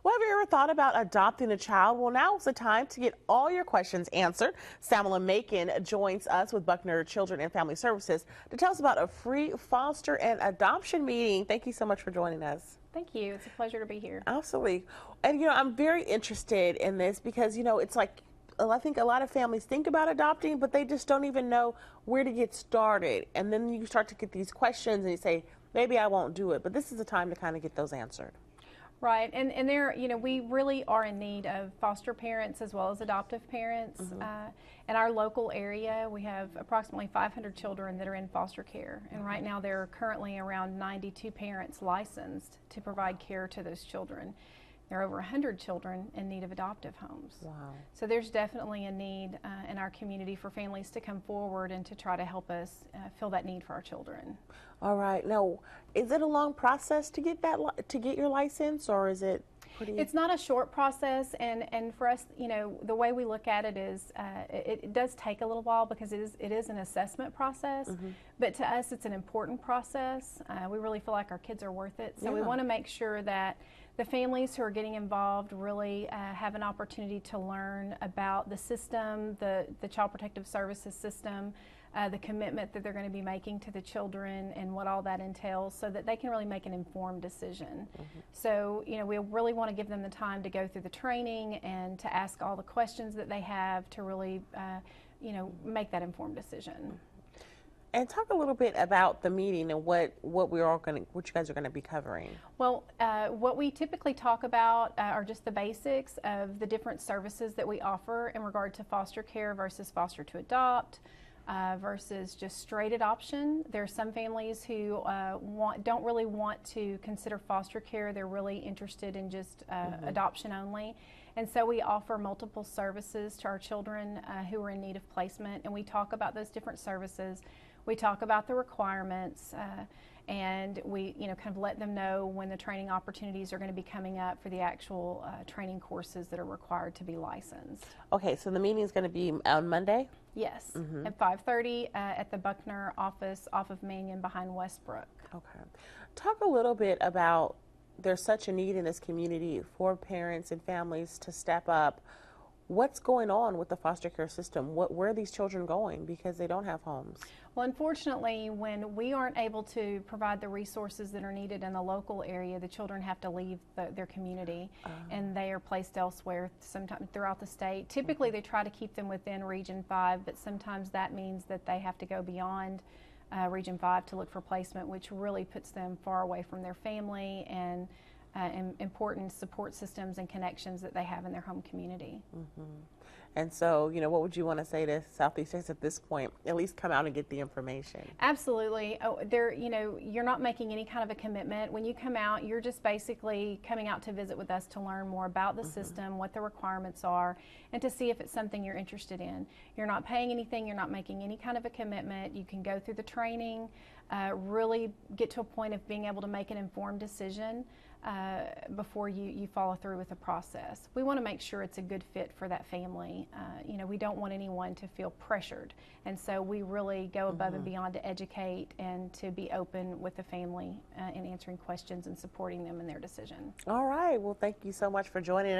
Well, have you ever thought about adopting a child? Well, now is the time to get all your questions answered. Samala Macon joins us with Buckner Children and Family Services to tell us about a free foster and adoption meeting. Thank you so much for joining us. Thank you. It's a pleasure to be here. Absolutely. And, I'm very interested in this because, it's like I think a lot of families think about adopting, but they just don't even know where to get started. And then you start to get these questions and you say, maybe I won't do it. But this is the time to kind of get those answered. Right, and there, we really are in need of foster parents as well as adoptive parents. In our local area, we have approximately 500 children that are in foster care, and right now there are currently around 92 parents licensed to provide care to those children. There are over 100 children in need of adoptive homes. Wow. So there's definitely a need in our community for families to come forward and to try to help us fill that need for our children. All right. Now, is it a long process to get your license, or is it pretty? It's not a short process, and for us, the way we look at it is it does take a little while because it is an assessment process. But to us, it's an important process. We really feel like our kids are worth it, so we want to make sure that the families who are getting involved really have an opportunity to learn about the system, the Child Protective Services system, the commitment that they're going to be making to the children and what all that entails so that they can really make an informed decision. So, we really want to give them the time to go through the training and to ask all the questions that they have to really, make that informed decision. And talk a little bit about the meeting and what you guys are going to be covering. Well, what we typically talk about are just the basics of the different services that we offer in regard to foster care versus foster to adopt. Versus just straight adoption. There are some families who don't really want to consider foster care. They're really interested in just adoption only. And so we offer multiple services to our children who are in need of placement, and we talk about those different services. We talk about the requirements, and we kind of let them know when the training opportunities are going to be coming up for the actual training courses that are required to be licensed. Okay, so the meeting is going to be on Monday? Yes, at 5:30 at the Buckner office off of Mangan behind Westbrook. Okay. Talk a little bit about, there's such a need in this community for parents and families to step up. What's going on with the foster care system? Where are these children going because they don't have homes? Well, unfortunately, when we aren't able to provide the resources that are needed in the local area, the children have to leave their community and they are placed elsewhere sometimes throughout the state. Typically, they try to keep them within Region 5, but sometimes that means that they have to go beyond Region 5 to look for placement, which really puts them far away from their family and important support systems and connections that they have in their home community. And so, what would you want to say to Southeast Texas at this point? At least come out and get the information. Absolutely. You're not making any kind of a commitment. When you come out, you're just basically coming out to visit with us to learn more about the system, what the requirements are, and to see if it's something you're interested in. You're not paying anything. You're not making any kind of a commitment. You can go through the training, really get to a point of being able to make an informed decision before you follow through with the process. We want to make sure it's a good fit for that family. We don't want anyone to feel pressured, and so we really go above and beyond to educate and to be open with the family in answering questions and supporting them in their decision. All right. Well, thank you so much for joining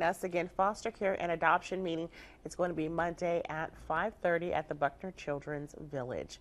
us again. Foster care and adoption meeting. It's going to be Monday at 5:30 at the Buckner Children's Village.